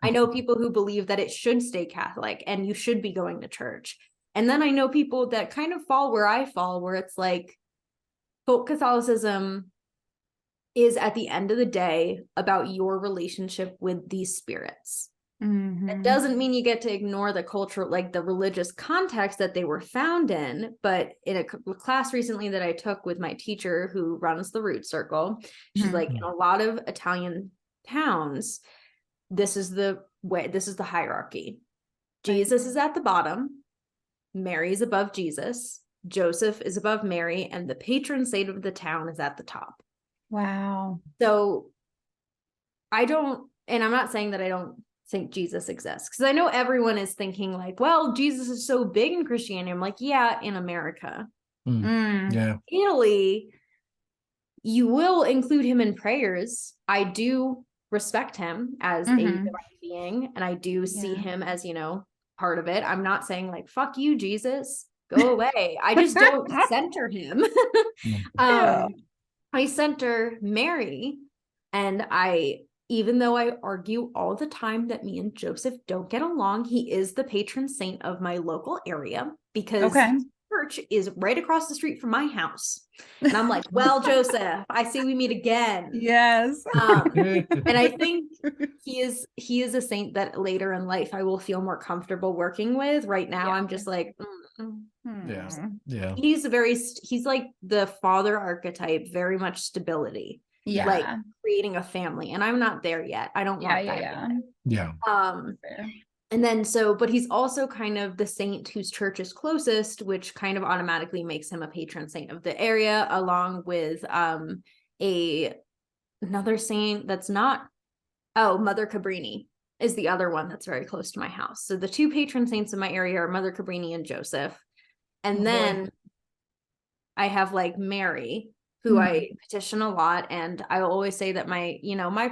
I know people who believe that it should stay Catholic and you should be going to church. And then I know people that kind of fall where I fall, where it's like, folk Catholicism is at the end of the day about your relationship with these spirits. It doesn't mean you get to ignore the cultural, like the religious context that they were found in. But in a class recently that I took with my teacher who runs the Root Circle, she's like, in a lot of Italian towns, this is the way, this is the hierarchy. Jesus is at the bottom, Mary is above Jesus, Joseph is above Mary, and the patron saint of the town is at the top. Wow. So I don't, and I'm not saying that I don't think Jesus exists, because I know everyone is thinking like, well, Jesus is so big in Christianity. I'm like, yeah, in America. Yeah. Italy, you will include him in prayers. I do respect him as a divine being, and I do see him as, you know, part of it. I'm not saying like, fuck you, Jesus, go away. I just don't center him. I center Mary, and even though I argue all the time that me and Joseph don't get along, he is the patron saint of my local area, because church is right across the street from my house. And I'm like, well, Joseph, I see we meet again. Yes. And I think he is a saint that later in life I will feel more comfortable working with. Right now, I'm just like, Yeah. He's like the father archetype, very much stability. Yeah. Like creating a family. And I'm not there yet. I don't want that yet. Yeah. And then but he's also kind of the saint whose church is closest, which kind of automatically makes him a patron saint of the area, along with another saint that's not, Mother Cabrini is the other one that's very close to my house. So the two patron saints in my area are Mother Cabrini and Joseph. And then I have like Mary, who I petition a lot. And I always say that my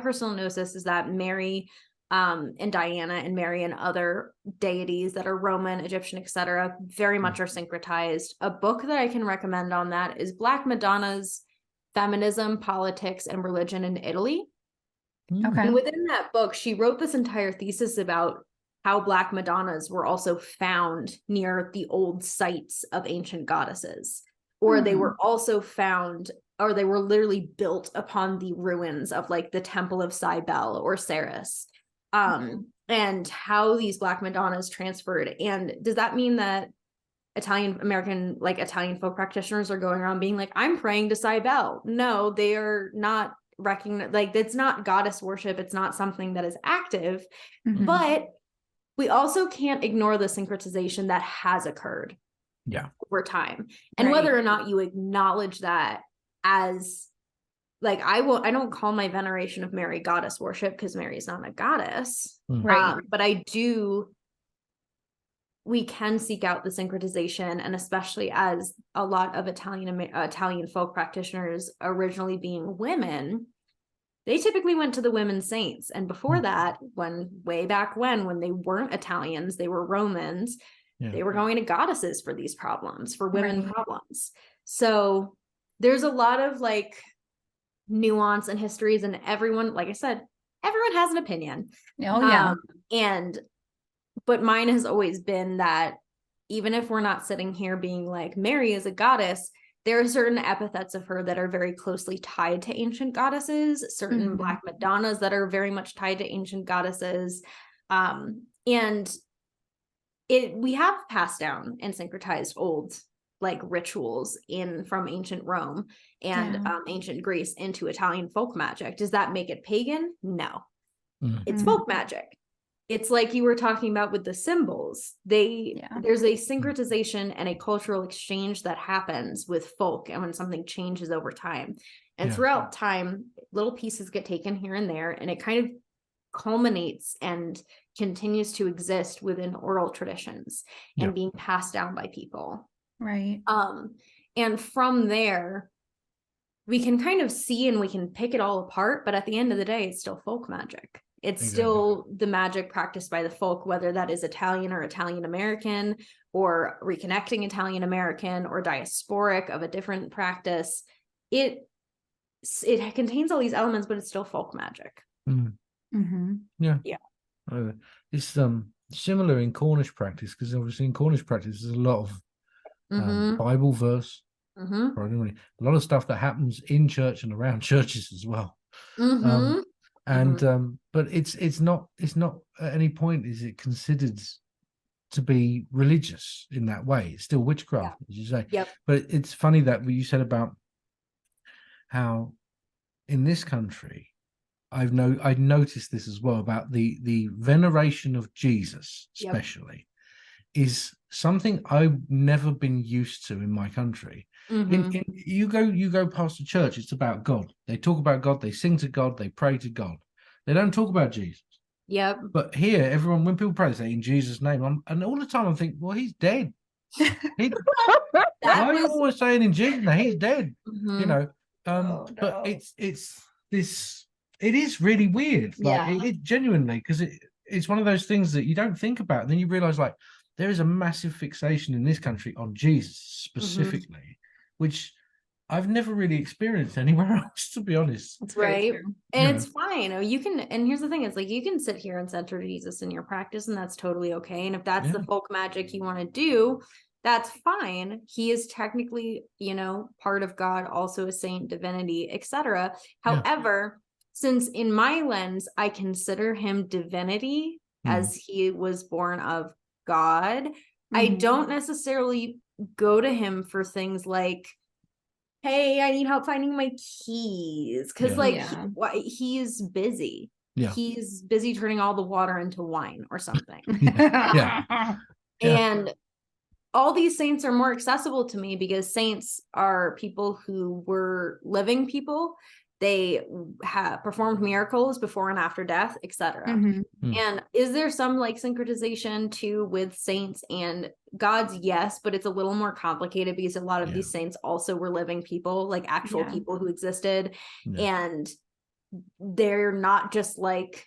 personal gnosis is that Mary and Diana and Mary and other deities that are Roman, Egyptian, etc., very much are syncretized. A book that I can recommend on that is Black Madonna's Feminism, Politics, and Religion in Italy. And within that book, she wrote this entire thesis about how Black Madonnas were also found near the old sites of ancient goddesses, or they were also found, or they were literally built upon the ruins of like the Temple of Cybele or Ceres. And how these Black Madonnas transferred. And does that mean that Italian American, like Italian folk practitioners are going around being like, I'm praying to Cybele. No, they are not recognized. Like, it's not goddess worship. It's not something that is active, Mhm. but we also can't ignore the syncretization that has occurred over time. And Right. whether or not you acknowledge that as like, I don't call my veneration of Mary goddess worship, because Mary is not a goddess. Right. But we can seek out the syncretization, and especially as a lot of Italian folk practitioners originally being women, they typically went to the women saints. And before that, way back when they weren't Italians, they were Romans, they were going to goddesses for these problems, for women Right. problems. So there's a lot of like nuance and histories, and everyone, like I said, everyone has an opinion. Oh yeah. But mine has always been that even if we're not sitting here being like, Mary is a goddess, there are certain epithets of her that are very closely tied to ancient goddesses, certain Mhm. Black Madonnas that are very much tied to ancient goddesses. And we have passed down and syncretized old like rituals from ancient Rome and ancient Greece into Italian folk magic. Does that make it pagan? No. It's folk magic. It's like you were talking about with the symbols. There's a syncretization and a cultural exchange that happens with folk, and when something changes over time. And throughout time, little pieces get taken here and there, and it kind of culminates and continues to exist within oral traditions and being passed down by people. Right. And from there, we can kind of see and we can pick it all apart, but at the end of the day, it's still folk magic. It's still the magic practiced by the folk, whether that is Italian or Italian American, or reconnecting Italian American, or diasporic of a different practice. It contains all these elements, but it's still folk magic. It's similar in Cornish practice, because obviously in Cornish practice there's a lot of Bible verse, a lot of stuff that happens in church and around churches as well. But it's not at any point is it considered to be religious in that way. It's still witchcraft, as you say. But it's funny that what you said about how in this country, I've noticed this as well, about the veneration of Jesus, especially, is something I've never been used to in my country. You go past a church, it's about God. They talk about God, they sing to God, they pray to God. They don't talk about Jesus. But here, everyone, when people pray, they say in Jesus' name. And all the time I'm thinking, well, he's dead. Why are you always saying in Jesus' name? He's dead. You know. But it's this. It is really weird. Like it genuinely, because it's one of those things that you don't think about, and then you realize like there is a massive fixation in this country on Jesus specifically, which I've never really experienced anywhere else, to be honest. That's right. true. And it's fine. You can, and here's the thing, it's like you can sit here and center Jesus in your practice, and that's totally okay. And if that's the folk magic you want to do, that's fine. He is technically, part of God, also a saint, divinity, etc. However, since in my lens, I consider him divinity as he was born of God, I don't necessarily go to him for things like, hey, I need help finding my keys. Because he's busy. He's busy turning all the water into wine or something. And all these saints are more accessible to me because saints are people who were living people. They have performed miracles before and after death, etc. And is there some like syncretization too with saints and gods? Yes, but it's a little more complicated because a lot of these saints also were living people, like actual people who existed. And they're not just like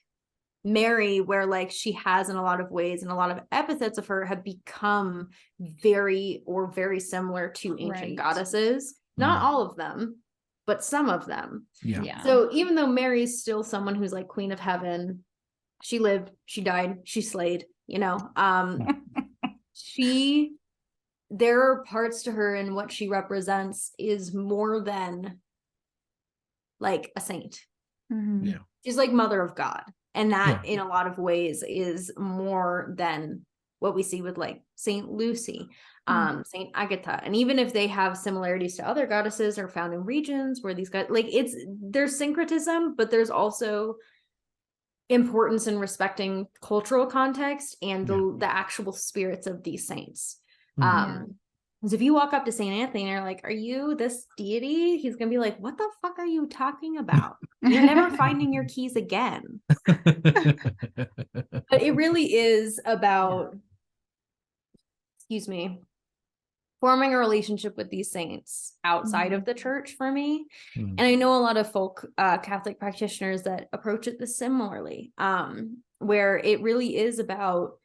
Mary, where like she has in a lot of ways, and a lot of epithets of her have become very similar to ancient goddesses. Not all of them, but some of them. So even though Mary's still someone who's like queen of heaven, she lived, she died, she slayed, there are parts to her, and what she represents is more than like a saint. She's like mother of God. And that in a lot of ways is more than what we see with like Saint Lucy, Mm. Saint Agatha. And even if they have similarities to other goddesses or found in regions where these guys, like there's syncretism, but there's also importance in respecting cultural context and the actual spirits of these saints. Because if you walk up to Saint Anthony and you're like, "Are you this deity?" He's gonna be like, "What the fuck are you talking about? You're never finding your keys again." But it really is about, excuse me, forming a relationship with these saints outside of the church for me. And I know a lot of folk Catholic practitioners that approach it similarly, where it really is about,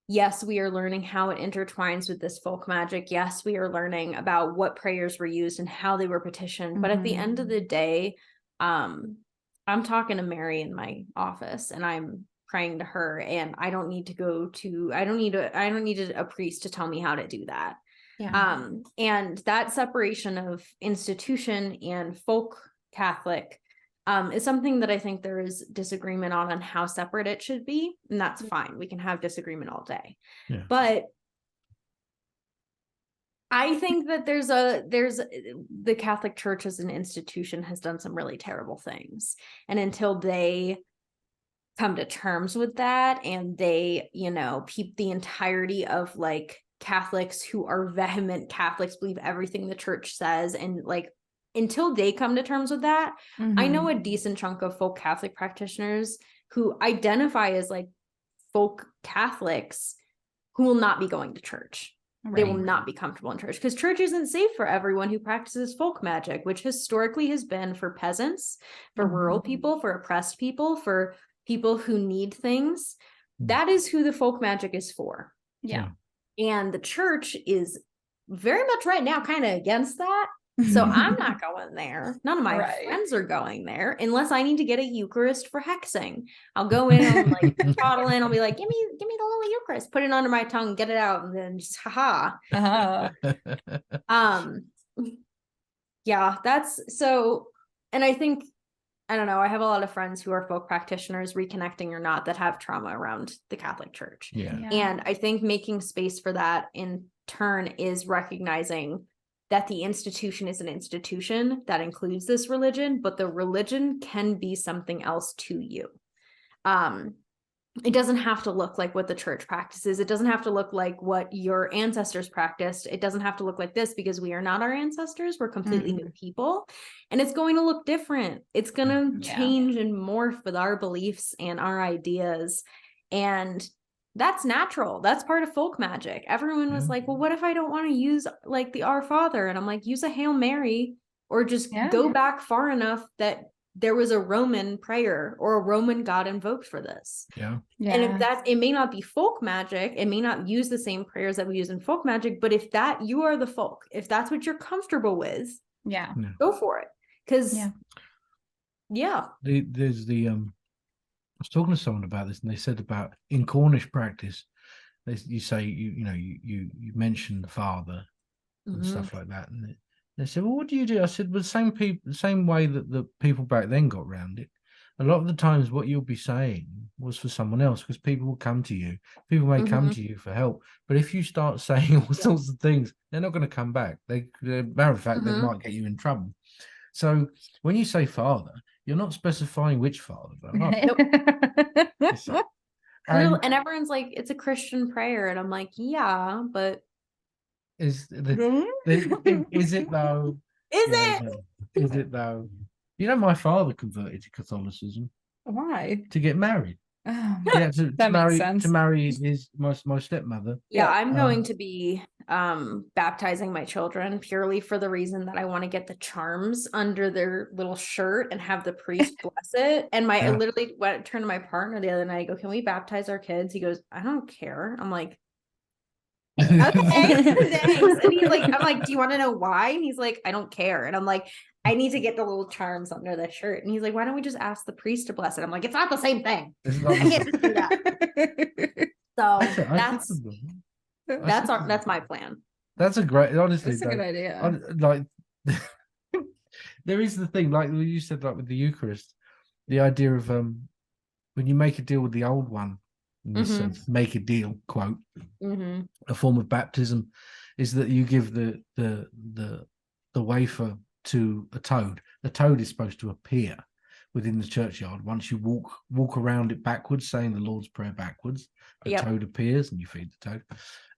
yes, we are learning how it intertwines with this folk magic. Yes, we are learning about what prayers were used and how they were petitioned. But at the end of the day, I'm talking to Mary in my office and I'm praying to her, and I don't need a priest to tell me how to do that. And that separation of institution and folk Catholic is something that I think there is disagreement on how separate it should be. And that's fine. We can have disagreement all day. But I think that there's the Catholic Church as an institution has done some really terrible things. And until they come to terms with that, and they, keep the entirety of like Catholics who are vehement Catholics, believe everything the church says, and like, until they come to terms with that, I know a decent chunk of folk Catholic practitioners who identify as like folk Catholics who will not be going to church. They will not be comfortable in church, because church isn't safe for everyone who practices folk magic, which historically has been for peasants, for rural people, for oppressed people, for people who need things. That is who the folk magic is for. And the church is very much right now kind of against that. So I'm not going there. None of my friends are going there unless I need to get a Eucharist for hexing. I'll go in, I'll like toddle in, I'll be like, give me the little Eucharist, put it under my tongue, get it out, and then just yeah, that's so. And I think, I don't know, I have a lot of friends who are folk practitioners, reconnecting or not, that have trauma around the Catholic Church. And I think making space for that in turn is recognizing that the institution is an institution that includes this religion, but the religion can be something else to you. It doesn't have to look like what the church practices. It doesn't have to look like what your ancestors practiced. It doesn't have to look like this, because we are not our ancestors. We're completely new people, and it's going to look different. It's going to change and morph with our beliefs and our ideas. And that's natural. That's part of folk magic. Everyone was like, well, what if I don't want to use like the Our Father? And I'm like, use a Hail Mary, or just go back far enough that there was a Roman prayer or a Roman god invoked for this. And if it may not be folk magic, it may not use the same prayers that we use in folk magic, but if that, you are the folk, if that's what you're comfortable with, go for it. Because there's I was talking to someone about this, and they said about in Cornish practice, you say you mention the father and stuff like that, and they said, "Well, what do you do?" I said, "Well, the same way that the people back then got around it. A lot of the times, what you'll be saying was for someone else, because people will come to you. People may come to you for help, but if you start saying all sorts of things, they're not going to come back. Matter of fact, they might get you in trouble. So when you say father, you're not specifying which father, though. And everyone's like, it's a Christian prayer, and I'm like, yeah, but is it though? Is it though? My father converted to Catholicism. Why? To get married. Yeah, that makes sense. To marry my stepmother. I'm going to be baptizing my children purely for the reason that I want to get the charms under their little shirt and have the priest bless it. And I literally turned to my partner the other night. I go, "Can we baptize our kids?" He goes, "I don't care." I'm like, okay, thanks. And he's like, I'm like, "Do you want to know why?" And he's like, "I don't care." And I'm like, "I need to get the little charms under the shirt." And he's like, "Why don't we just ask the priest to bless it?" I'm like, "It's not the same thing. I can't just do that." So that's my plan. That's a great, honestly, that's a good idea. Like, there is the thing, like you said, like with the Eucharist, the idea of when you make a deal with the old one, in this Mhm. make a deal quote. Mm-hmm. A form of baptism is that you give the wafer to a toad. The toad is supposed to appear within the churchyard. Once you walk around it backwards, saying the Lord's Prayer backwards, the Yep. toad appears and you feed the toad.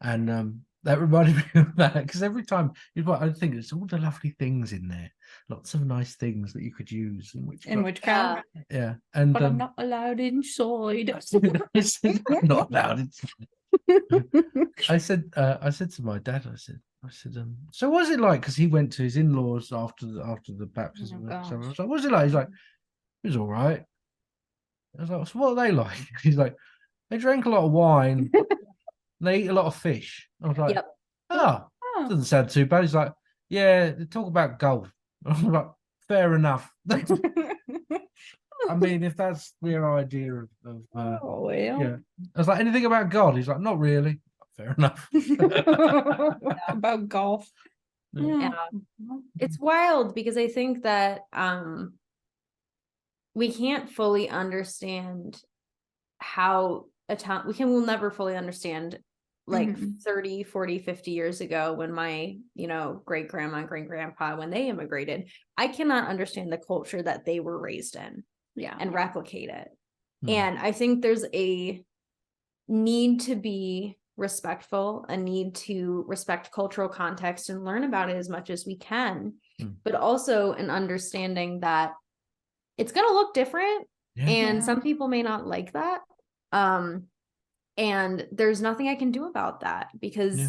And that reminded me of that, because every time I think it's all the lovely things in there, lots of nice things that you could use in witchcraft. yeah. And But I'm not allowed inside. I said, I'm not allowed. I said to my dad, I said, so what was it like? Because he went to his in-laws after the baptism. Oh, So I gosh. was like, what was it like? He's like, it was all right. I was like, so what are they like? He's like, they drank a lot of wine. They eat a lot of fish. I was like, Yep. oh, Oh. doesn't sound too bad. He's like, yeah, they talk about golf. I was like, fair enough. I mean, if that's their idea of Oh, well. yeah. I was like, anything about God? He's like, not really. Fair enough. About golf. Yeah. It's wild because I think that we can't fully understand how we'll never fully understand like Mhm. 30, 40, 50 years ago when my, great grandma and great grandpa, when they immigrated, I cannot understand the culture that they were raised in Yeah. and replicate it. Hmm. And I think there's a need to be respectful, a need to respect cultural context and learn about it as much as we can, but also an understanding that it's going to look different. Yeah. And Yeah. some people may not like that. And there's nothing I can do about that because Yeah.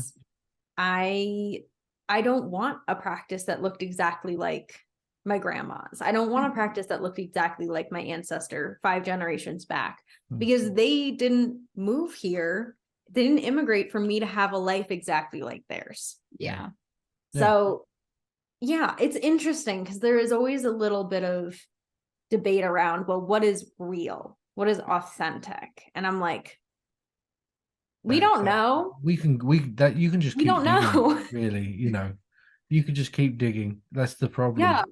I don't want a practice that looked exactly like my grandma's. I don't want a practice that looked exactly like my ancestor 5 generations back, because they didn't move here. They didn't immigrate for me to have a life exactly like theirs. Yeah. So yeah, it's interesting because there is always a little bit of debate around, well, what is real? What is authentic? And I'm like, we don't know. You can just We keep don't digging, know. really, you could just keep digging. That's the problem. Yeah.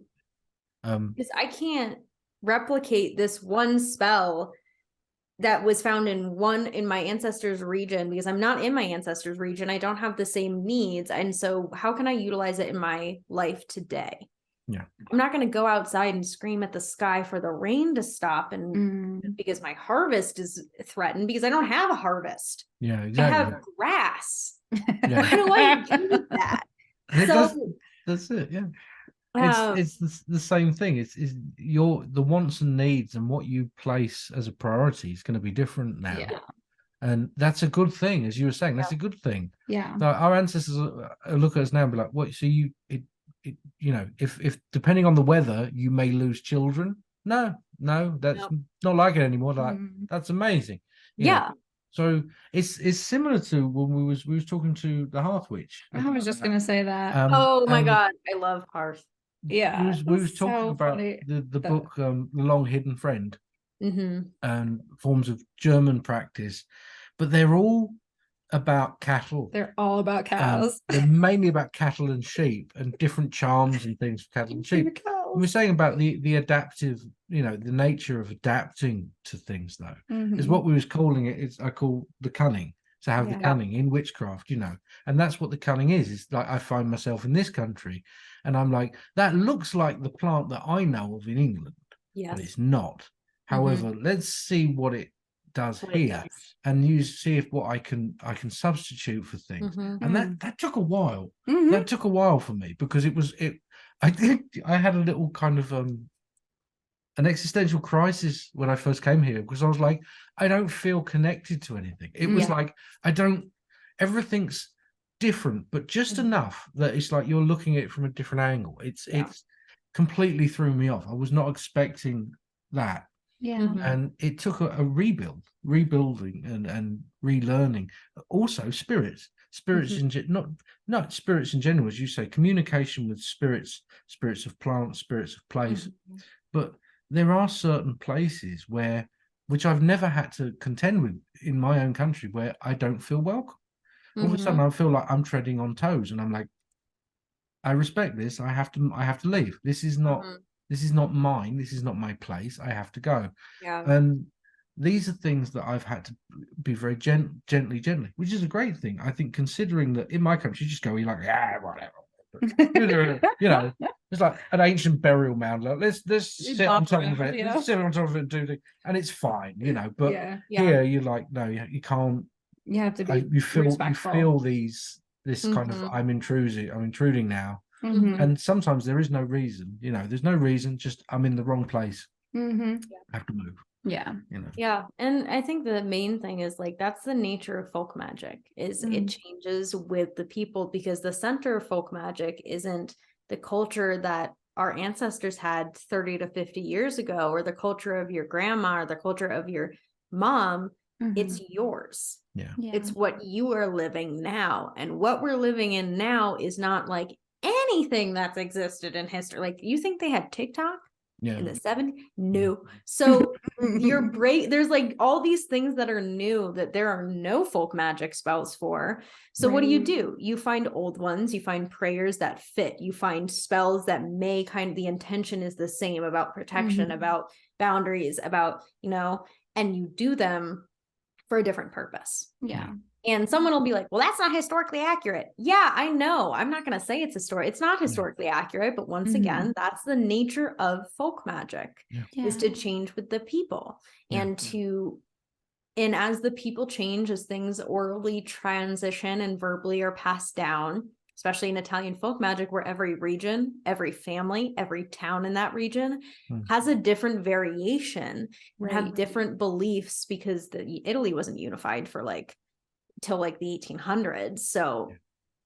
Um, Because I can't replicate this one spell that was found in my ancestors' region, because I'm not in my ancestors' region. I don't have the same needs. And so how can I utilize it in my life today? Yeah. I'm not going to go outside and scream at the sky for the rain to stop and because my harvest is threatened, because I don't have a harvest. yeah, I exactly. have grass. Yeah. How do I do with that? That's it. Yeah. It's the same thing. It's the wants and needs and what you place as a priority is going to be different now. Yeah. And that's a good thing, as you were saying. That's a good thing. Yeah. So our ancestors look at us now and be like, "What? So if depending on the weather, you may lose children." No, that's not like it anymore. Like that's amazing. You know? So it's similar to when we was talking to the Hearth Witch. I was just gonna say that. Oh my God, I love Hearth. Yeah, we was talking so about funny. the book, The Long Hidden Friend, Mm-hmm. and forms of German practice, but they're all about cattle. They're all about cows. They're mainly about cattle and sheep and different charms and things for cattle and sheep. And we're saying about the adaptive, the nature of adapting to things, though, is what we was calling it. I call the cunning. To have the cunning in witchcraft, and that's what the cunning is. It's like I find myself in this country, and I'm like, that looks like the plant that I know of in England, but it's not. However, let's see what it does here, and see if what I can substitute for things. And that took a while. That took a while for me, because I had a little kind of an existential crisis when I first came here, because I was like, I don't feel connected to anything. It was like, everything's different, but just enough that it's like you're looking at it from a different angle. It's completely threw me off. I was not expecting that. Yeah. And it took a rebuilding and relearning. Also spirits not spirits in general, as you say, communication with spirits of plants, spirits of place. But there are certain places which I've never had to contend with in my own country, where I don't feel welcome. All of a sudden I feel like I'm treading on toes, and I'm like, I respect this. I have to leave. This is not mine. This is not my place. I have to go. Yeah. And these are things that I've had to be very gently, which is a great thing. I think, considering that in my country, you just go, you're like, whatever. You know, it's like an ancient burial mound. Like, let's sit on top of it. Let's sit on top of it and do the, and it's fine, you know. But here, you're like, no, you can't. You have to be you feel respectful. this kind of, I'm intruding now. Mhm. And sometimes there is no reason, you know, there's no reason, just I'm in the wrong place. Mhm. I have to move. Yeah. You know. Yeah. And I think the main thing is like, that's the nature of folk magic, is it changes with the people, because the center of folk magic isn't the culture that our ancestors had 30 to 50 years ago, or the culture of your grandma, or the culture of your mom. It's yours. Yeah. It's what you are living now. And what we're living in now is not like anything that's existed in history. Like, you think they had TikTok in the 70s? No. So there's like all these things that are new that there are no folk magic spells for. So what do? You find old ones, you find prayers that fit, you find spells that may kind of, the intention is the same, about protection, about boundaries, about, you know, and you do them for a different purpose. Yeah. And someone will be like, well, that's not historically accurate. Yeah, I know. I'm not going to say it's not historically accurate, but once again, that's the nature of folk magic, is to change with the people, and as the people change, as things orally transition and verbally are passed down, especially in Italian folk magic, where every region, every family, every town in that region has a different variation, have different beliefs, because Italy wasn't unified for till the 1800s. So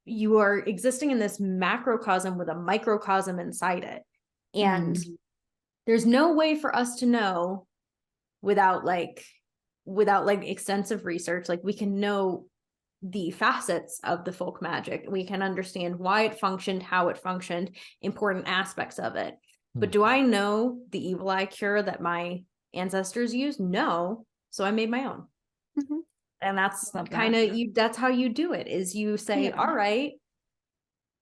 you are existing in this macrocosm with a microcosm inside it. And there's no way for us to know without extensive research. Like, we can know the facets of the folk magic. We can understand why it functioned, how it functioned, important aspects of it. But do I know the evil eye cure that my ancestors used? No. So I made my own. And that's kind of that's how you do it, is you say, all right,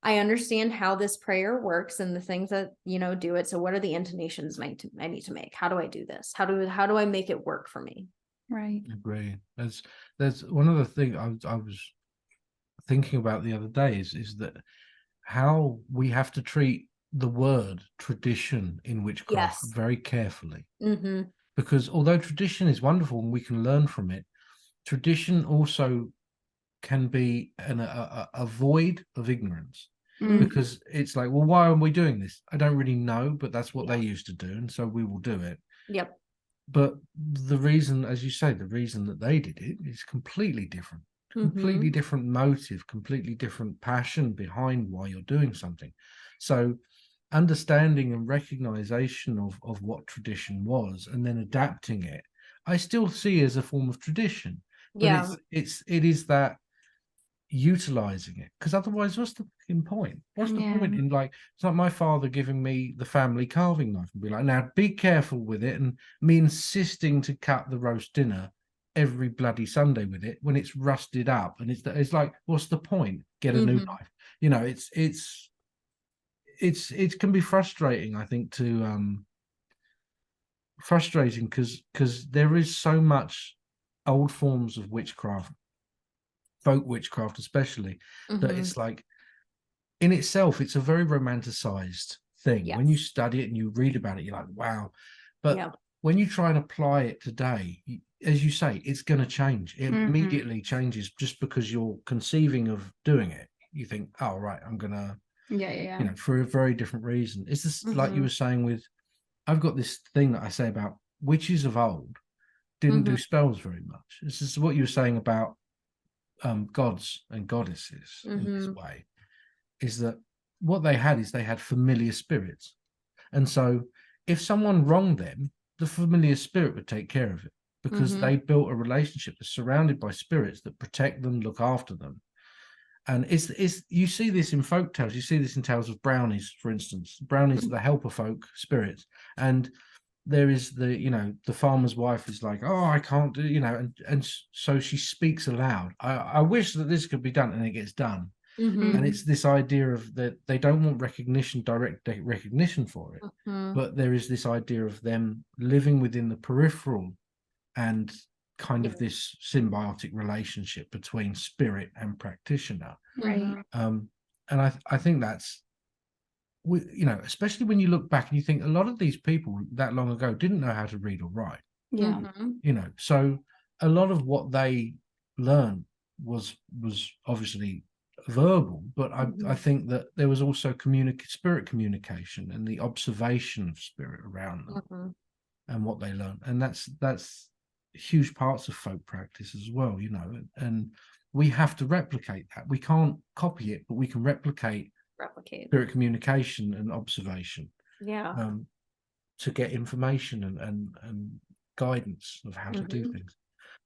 I understand how this prayer works and the things that, you know, do it. So what are the intonations I need to make? How do I do this? How do I make it work for me? Right. Agree. There's one other thing I was thinking about the other day is that how we have to treat the word tradition in witchcraft very carefully. Because although tradition is wonderful and we can learn from it, tradition also can be a void of ignorance. Because it's like, well, why are we doing this? I don't really know, but that's what they used to do, and so we will do it. But the reason, as you say, the reason that they did it is completely different. Completely different motive, completely different passion behind why you're doing something. So understanding and recognition of what tradition was, and then adapting it, I still see as a form of tradition. But it is that utilizing it, because otherwise, what's the point? What's the point in, like, it's like my father giving me the family carving knife and be like, now be careful with it, and me insisting to cut the roast dinner every bloody Sunday with it when it's rusted up, and it's like, what's the point? Get a new knife. You know, it can be frustrating, I think, frustrating because there is so much old forms of witchcraft, folk witchcraft especially, that it's like, in itself, it's a very romanticized thing. When you study it and you read about it, you're like, wow. But when you try and apply it today, as you say, it's going to change. It immediately changes, just because you're conceiving of doing it. You think, oh, right, I'm going to, you know, for a very different reason. It's just like you were saying with, I've got this thing that I say about witches of old didn't do spells very much. This is what you were saying about gods and goddesses in this way, is that what they had is they had familiar spirits. And so if someone wronged them, the familiar spirit would take care of it, because they built a relationship that's surrounded by spirits that protect them, look after them. And it's you see this in folk tales. You see this in tales of brownies, for instance. Brownies are the helper folk spirits. And there is the farmer's wife is like, oh, I can't do, and so she speaks aloud. I wish that this could be done, and it gets done. And it's this idea of that they don't want direct recognition for it, but there is this idea of them living within the peripheral and kind of Yeah. this symbiotic relationship between spirit and practitioner. Right. Mhm. And I think that's, you know, especially when you look back and you think a lot of these people that long ago didn't know how to read or write, Yeah. Mhm. you know, so a lot of what they learned was obviously verbal, but I think that there was also spirit communication and the observation of spirit around them Mhm. and what they learn, and that's huge parts of folk practice as well, you know, and we have to replicate that. We can't copy it, but we can replicate Replicate. spirit communication and observation Yeah. to get information and guidance of how to do Mhm. things,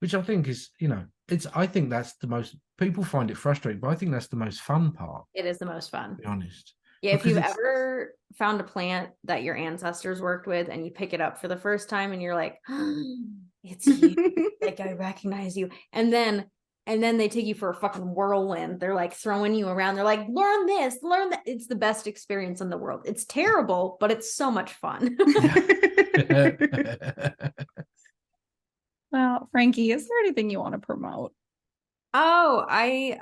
which I think is, you know, I think that's the most, people find it frustrating, but I think that's the most fun part, It is the most fun. to be honest. Yeah, if Because you've it's- ever found a plant that your ancestors worked with and you pick it up for the first time and you're like, it's you, like I recognize you. And then they take you for a fucking whirlwind. They're like throwing you around. They're like, learn this, learn that. It's the best experience in the world. It's terrible, but it's so much fun. Well, Frankie, is there anything you want to promote? Oh, I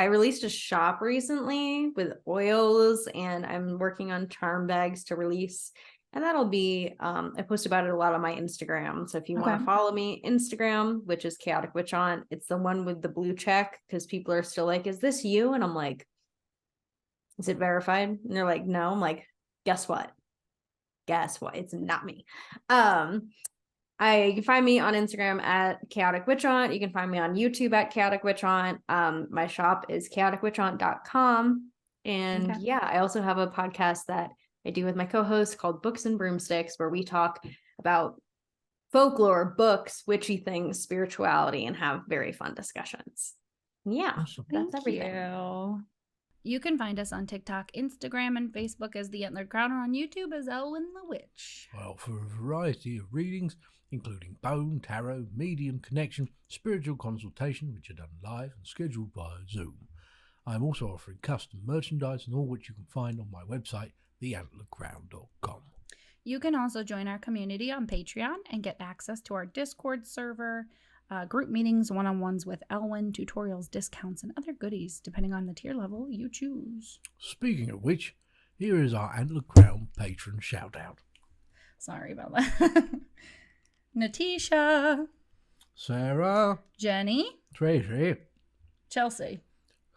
released a shop recently with oils, and I'm working on charm bags to release. And that'll be, I post about it a lot on my Instagram. So if you want Okay. to follow me, Instagram, which is ChaoticWitchAunt, it's the one with the blue check, because people are still like, is this you? And I'm like, is it verified? And they're like, no. I'm like, guess what? Guess what? It's not me. You can find me on Instagram at ChaoticWitchAunt. You can find me on YouTube at ChaoticWitchAunt. My shop is ChaoticWitchAunt.com. And Okay. yeah, I also have a podcast that I do with my co-host called Books and Broomsticks, where we talk about folklore, books, witchy things, spirituality, and have very fun discussions. Yeah, Awesome. that's Thank everything. you. You can find us on TikTok, Instagram, and Facebook as The Antlered Crown, or on YouTube as Elwyn the Witch. Well, for a variety of readings, including bone, tarot, medium, connection, spiritual consultation, which are done live and scheduled via Zoom. I'm also offering custom merchandise, and all which you can find on my website, theantlercrown.com. You can also join our community on Patreon and get access to our Discord server, group meetings, one-on-ones with Elwyn, tutorials, discounts, and other goodies, depending on the tier level you choose. Speaking of which, here is our Antlered Crown patron shout-out. Sorry about that. Natisha, Sarah, Jenny, Tracy, Chelsea,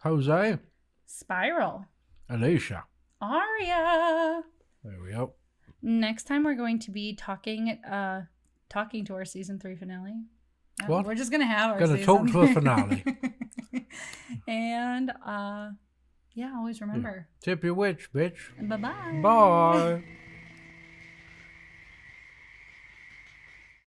Jose, Spiral, Alicia. Aria. There we go. Next time we're going to be talking to our season 3 finale. What? We're just gonna have our Gonna season talk to a 3. finale. And yeah, always remember. Tip your witch, bitch. Bye-bye. Bye.